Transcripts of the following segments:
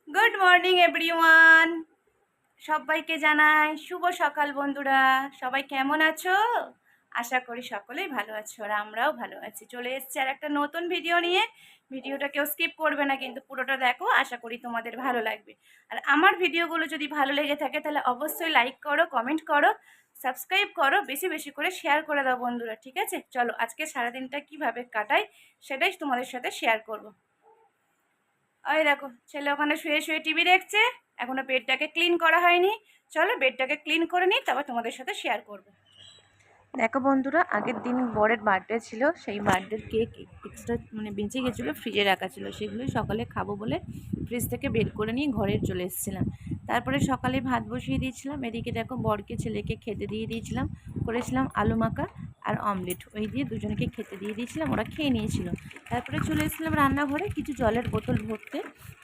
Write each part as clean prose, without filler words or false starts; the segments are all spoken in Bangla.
Good morning everyone. সবাইকে জানাই শুভ সকাল বন্ধুরা। সবাই কেমন আছো? আশা করি সকলেই ভালো আছো আর আমরাও ভালো আছি। চলে এসেছি আর একটা নতুন ভিডিও নিয়ে। ভিডিওটা কেউ স্কিপ করবে না, কিন্তু পুরোটা দেখো, আশা করি তোমাদের ভালো লাগবে। আর আমার ভিডিওগুলো যদি ভালো লেগে থাকে তাহলে অবশ্যই লাইক করো, কমেন্ট করো, সাবস্ক্রাইব করো, বেশি বেশি করে শেয়ার করে দাও বন্ধুরা, ঠিক আছে? চলো আজকে সারাদিনটা কিভাবে কাটাই সেটাই তোমাদের সাথে শেয়ার করবো। ওই দেখো ছেলে ওখানে শুয়ে শুয়ে টিভি দেখছে, এখনো বেডটাকে ক্লিন করা হয়নি। চলো বেডটাকে ক্লিন করে নিই, তারপর তোমাদের সাথে শেয়ার করবো। দেখো বন্ধুরা, আগের দিন বরের বার্থডে ছিল, সেই বার্থডের কেক এক্সট্রা বেঁচে গেছিলো, ফ্রিজে রাখা ছিল, সেগুলোই সকালে খাবো বলে ফ্রিজ থেকে বের করে নিয়ে ঘরে চলে এসেছিলাম। তারপরে সকালে ভাত বসিয়ে দিয়েছিলাম, এদিকে দেখো বরকে ছেলেকে খেতে দিয়ে দিয়েছিলাম, করেছিলাম আলু মাখা আর অমলেট, ওই দিয়ে দুজনকে খেতে দিয়ে দিয়েছিলাম, ওরা খেয়ে নিয়েছিল। তারপরে চলে এসেছিলাম রান্নাঘরে কিছু জলের বোতল ভরতে।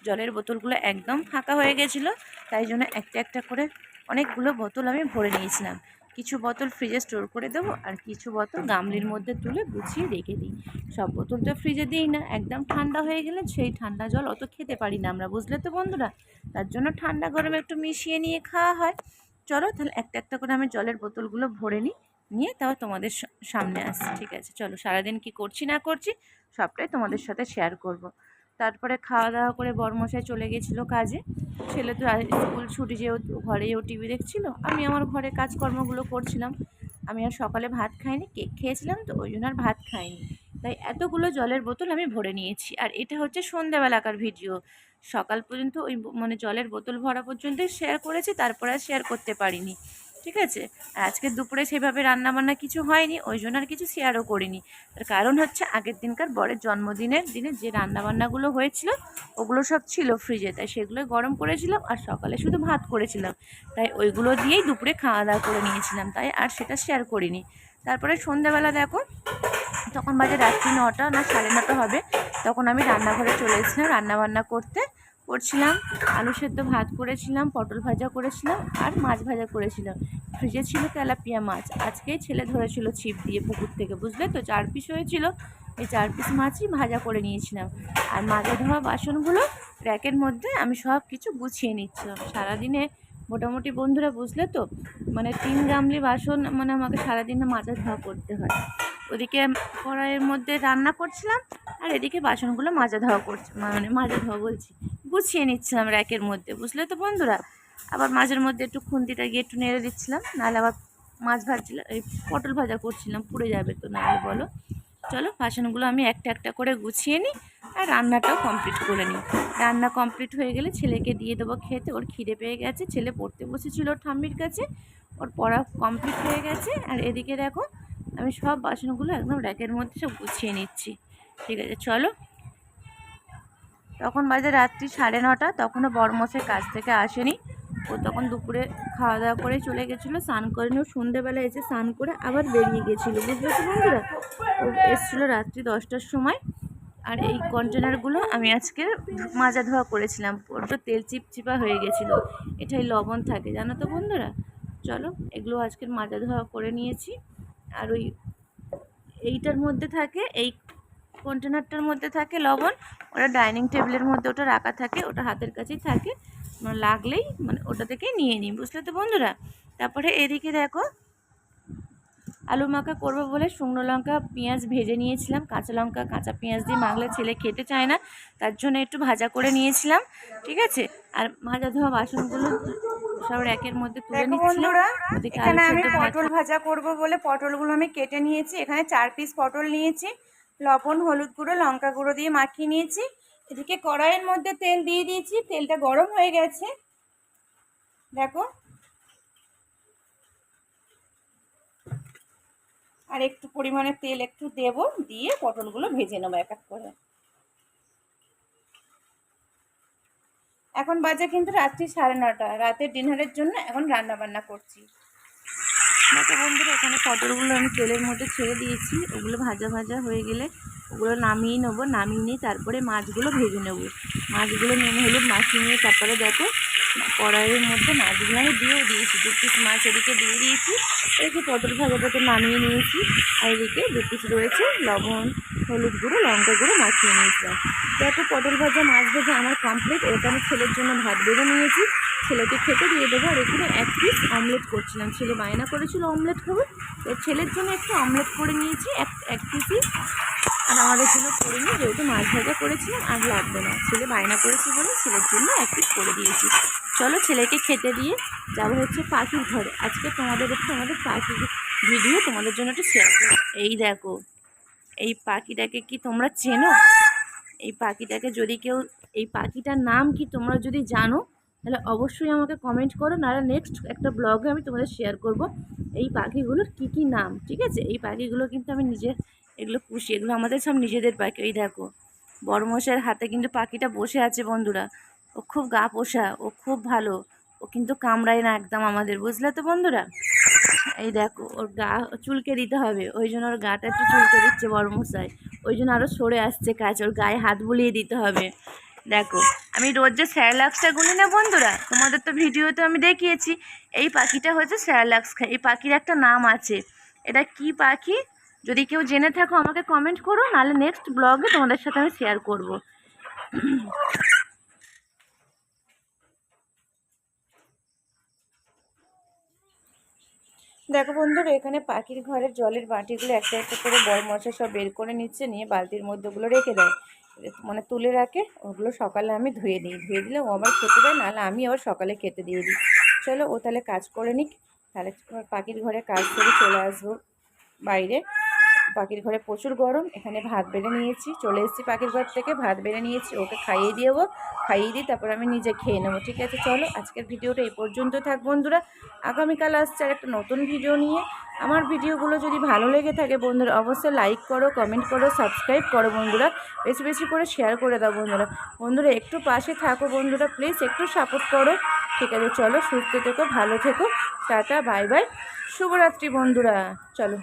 জলের বোতলগুলো একদম ফাঁকা হয়ে গেছিলো, তাই জন্য একটা একটা করে অনেকগুলো বোতল আমি ভরে নিয়েছিলাম। কিছু বোতল ফ্রিজে স্টোর করে দেবো আর কিছু বোতল গামলির মধ্যে তুলে গুছিয়ে রেখে দিই। সব বোতল তো ফ্রিজে দিই না, একদম ঠান্ডা হয়ে গেলে সেই ঠান্ডা জল অত খেতে পারি না আমরা, বুঝলে তো বন্ধুরা। তার জন্য ঠান্ডা গরমে একটু মিশিয়ে নিয়ে খাওয়া হয়। চলো তাহলে একটা একটা করে আমি জলের বোতলগুলো ভরে নিয়ে তাও তোমাদের সামনে আসছি, ঠিক আছে? চলো সারাদিন কি করছি না করছি সবটাই তোমাদের সাথে শেয়ার করব। তারপরে খাওয়া দাওয়া করে বরমশাই চলে গেছিলো কাজে। ছেলে তো স্কুল ছুটি, যেহেতু ঘরেও টিভি দেখছিল, আমি আমার ঘরে কাজকর্মগুলো করছিলাম। আমি আর সকালে ভাত খাইনি, কেক খেয়েছিলাম, তো ওই জন্য আর ভাত খাইনি। তাই এতগুলো জলের বোতল আমি ভরে নিয়েছি। আর এটা হচ্ছে সন্ধ্যাবেলাকার ভিডিও। সকাল পর্যন্ত ওই জলের বোতল ভরা পর্যন্তই শেয়ার করেছি, তারপরে আর শেয়ার করতে পারিনি, ঠিক আছে? আর আজকে দুপুরে সেভাবে রান্নাবান্না কিছু হয়নি, ওই জন্য আর কিছু শেয়ারও করিনি। তার কারণ হচ্ছে আগের দিনকার বরের জন্মদিনের দিনে যে রান্নাবান্নাগুলো হয়েছিল ওগুলো সব ছিল ফ্রিজে, তাই সেগুলো গরম করেছিলাম আর সকালে শুধু ভাত করেছিলাম, তাই ওইগুলো দিয়েই দুপুরে খাওয়া দাওয়া করে নিয়েছিলাম, তাই আর সেটা শেয়ার করিনি। তারপরে সন্ধ্যাবেলা দেখো, তখন বাজে রাত্রি 9টা না 9:30 হবে, তখন আমি রান্নাঘরে চলে এসেছিলাম রান্নাবান্না করছিলাম। আলু সেদ্ধ ভাত করেছিলাম, পটল ভাজা করেছিলাম আর মাছ ভাজা করেছিলাম। ফ্রিজে ছিল তেলাপিয়া মাছ, আজকেই ছেলে ধরেছিল ছিপ দিয়ে পুকুর থেকে, বুঝলে তো, 4 পিস হয়েছিল। এই 4 পিস মাছই ভাজা করে নিয়েছিলাম। আর মাজা ধোয়া বাসনগুলো র্যাকের মধ্যে আমি সব কিছু গুছিয়ে নিচ্ছিলাম। সারাদিনে মোটামুটি বন্ধুরা, বুঝলে তো, 3 গামলি বাসন আমাকে সারাদিনে মাজা ধোয়া করতে হয়। ওদিকে কড়াইয়ের মধ্যে রান্না করছিলাম আর এদিকে বাসনগুলো মাজা ধোয়া মাজা ধোয়া বলছি, গুছিয়ে নিচ্ছিলাম র্যাকের মধ্যে, বুঝলে তো বন্ধুরা। আবার মাঝের মধ্যে একটু খুন্তিটা গিয়ে একটু নেড়ে দিচ্ছিলাম, নাহলে আবার মাছ ভাজছিলাম, এই পটল ভাজা করছিলাম, পুড়ে যাবে তো নাহলে, বলো। চলো বাসনগুলো আমি একটা একটা করে গুছিয়ে নিই আর রান্নাটাও কমপ্লিট করে নিই। রান্না কমপ্লিট হয়ে গেলে ছেলেকে দিয়ে দেবো খেতে, ওর খিদে পেয়ে গেছে। ছেলে পড়তে বসেছিল ওর ঠাম্মির কাছে, ওর পড়া কমপ্লিট হয়ে গেছে। আর এদিকে দেখো আমি সব বাসনগুলো একদম র্যাকের মধ্যে সব গুছিয়ে নিচ্ছি, ঠিক আছে? চলো। তখন বাজে রাত্রি 9:30, তখনও বড়মশাই কাজ থেকে আসেনি। ও তখন দুপুরে খাওয়া দাওয়া করে চলে গেছিলো, স্নান করে নিয়ে সন্ধ্যেবেলা এসে স্নান করে আবার বেরিয়ে গেছিলো, বুঝলে তো বন্ধুরা। ও এসেছিলো রাত্রি 10টার সময়। আর এই কন্টেনারগুলো আমি আজকে মাজা ধোয়া করেছিলাম, ওটা তেল চিপচিপা হয়ে গেছিলো, এটাই লবণ থাকে, জানো তো বন্ধুরা। চলো এগুলো আজকের মাজা ধোয়া করে নিয়েছি। আর এইটার মধ্যে থাকে, এই কন্টেনারটার মধ্যে থাকে লবণ, ওটা ডাইনিং টেবিলের মধ্যে ওটা রাখা থাকে, ওটা হাতের কাছেই থাকে, লাগলেই ওটা থেকে নিয়ে নিই, বুঝলে তো বন্ধুরা। তারপরে এদিকে দেখো আলু মাখা করবো বলে শুকনো লঙ্কা পেঁয়াজ ভেজে নিয়েছিলাম, কাঁচা লঙ্কা কাঁচা পেঁয়াজ দিয়ে মাখলে ছেলে খেতে চায় না, তার জন্য একটু ভাজা করে নিয়েছিলাম, ঠিক আছে? আর ভাজা ধোয়া বাসনগুলো সব র্যাকের মধ্যে তুলে নিচ্ছিলাম। এখানে আমি পটল ভাজা করব বলে পটলগুলো আমি কেটে নিয়েছি। এখানে 4 পিস পটল নিয়েছি, লবণ হলুদ গুঁড়ো লঙ্কা গুঁড়ো দিয়ে মাখিয়ে নিয়েছি। এদিকে কড়াইয়ের মধ্যে তেল দিয়ে দিয়েছি, তেলটা গরম হয়ে গেছে, দেখো। আর একটু পরিমাণে তেল একটু দেব, দিয়ে পটলগুলো ভেজে নেবো এক এক করে। এখন বাজে কিন্তু রাত্রি 9:30, রাতের ডিনারের জন্য এখন রান্না বান্না করছি। দেখো বন্ধুরা, এখানে পটলগুলো আমি তেলের মধ্যে ছেড়ে দিয়েছি, ওগুলো ভাজা ভাজা হয়ে গেলে ওগুলো নামিয়ে নেবো, নামিয়ে নিয়ে তারপরে মাছগুলো ভেজে নেবো। মাছগুলো নুন হলুদ মাখিয়ে নিয়ে তারপরে দেখো কড়াইয়ের মধ্যে মাছগুলো আমি দিয়েও দিয়েছি, 2 পিস মাছ এদিকে দিয়ে দিয়েছি। এদিকে পটল ভাজাটাকে নামিয়ে নিয়েছি, আর এদিকে 2 পিস রয়েছে লবণ হলুদ গুঁড়ো লঙ্কা গুঁড়ো মাখিয়ে নিয়েছিলাম। তো দেখো পটল ভাজা মাছ ভাজা আমার কমপ্লিট। এখানে ছেলের জন্য ভাত বেড়ে নিয়েছি, ছেলেকে খেতে দিয়ে দেবো। আর এখানে এক পিস অমলেট করছিলাম, ছেলে বায়না করেছিল অমলেট খাবো, তো ছেলের জন্য একটু অমলেট করে নিয়েছি এক পিসই। আর আমাদের জন্য করে নিই, যেহেতু মাছ ভাজা করেছিলাম আর লাগবে না, ছেলে বায়না করেছি বলে ছেলের জন্য এক পিস করে দিয়েছি। চলো ছেলেকে খেতে দিয়ে যাবো হচ্ছে পাখির ঘরে। আজকে তোমাদের একটু আমাদের পাখির ভিডিও তোমাদের জন্য একটু শেয়ার করো। এই দেখো এই পাখিটাকে কি তোমরা চেনো? এই পাখিটাকে যদি কেউ, এই পাখিটার নাম কি তোমরা যদি জানো তাহলে অবশ্যই আমাকে কমেন্ট করো, নাহলে নেক্সট একটা ব্লগে আমি তোমাদের শেয়ার করব এই পাখিগুলোর কি কি নাম। ঠিক আছে, এই পাখিগুলো কিন্তু আমি নিজে এগুলো পুষি, এগুলো আমাদের সব নিজেদের পাখি। এই দেখো বড়মশাইয়ের হাতে কিন্তু পাখিটা বসে আছে বন্ধুরা, ও খুব গা পোষা, ও খুব ভালো, ও কিন্তু কামড়ায় না একদম আমাদের, বুঝলে তো বন্ধুরা। এই দেখো ওর গা চুলকে দিতে হবে, ওই জন্য ওর গাটা একটু চুলকে দিচ্ছে বড়মশাই, ওই জন্য আরও সরে আসছে কাজ, ওর গায়ে হাত বুলিয়ে দিতে হবে। দেখো আমি রোজ যে স্যারলাক্সটা গুলি না বন্ধুরা, তোমাদের তো ভিডিওতে আমি দেখিয়েছি, এই পাখিটা হচ্ছে স্যারলাক্স খায়। এই পাখির একটা নাম আছে, এটা কি পাখি যদি কেউ জেনে থাকো আমাকে কমেন্ট করো, নাহলে নেক্সট ব্লগে তোমাদের সাথে আমি শেয়ার করব। দেখো বন্ধুরা এখানে পাখির ঘরের জলের বাটিগুলো একটা একটা করে বড় মশা সব বের করে নিচ্ছে, নিয়ে বালতির মধ্যে ওগুলো রেখে দেয়, মানে তুলে রাখে। ওগুলো সকালে আমি ধুয়ে দিই, ধুয়ে দিলে ও আবার খেতে দেয়, নাহলে আমি আবার সকালে খেতে দিয়ে দিই। চলো ও তাহলে কাজ করে নিক, তাহলে পাখির ঘরে কাজ করে চলে আসবো বাইরে। পাখির ঘরে প্রচুর গরম, এখানে ভাত বেড়ে নিয়েছি, চলে এসেছি পাখির ঘর থেকে, ভাত বেড়ে নিয়েছি, ওকে খাইয়ে দেবো, খাইয়ে দিই তারপর আমি নিজে খেয়ে নেবো। ঠিক আছে চলো আজকের ভিডিওটা এই পর্যন্ত থাক বন্ধুরা, আগামীকাল আসছে আর একটা নতুন ভিডিও নিয়ে। আমার ভিডিওগুলো যদি ভালো লেগে থাকে বন্ধুরা অবশ্যই লাইক করো, কমেন্ট করো, সাবস্ক্রাইব করো বন্ধুরা, বেশি বেশি করে শেয়ার করে দাও বন্ধুরা। বন্ধুরা একটু পাশে থাকো বন্ধুরা, প্লিজ একটু সাপোর্ট করো। ঠিক আছে চলো, সুস্থ থেকো, ভালো থেকো, টাটা বাই বাই, শুভরাত্রি বন্ধুরা। চলো।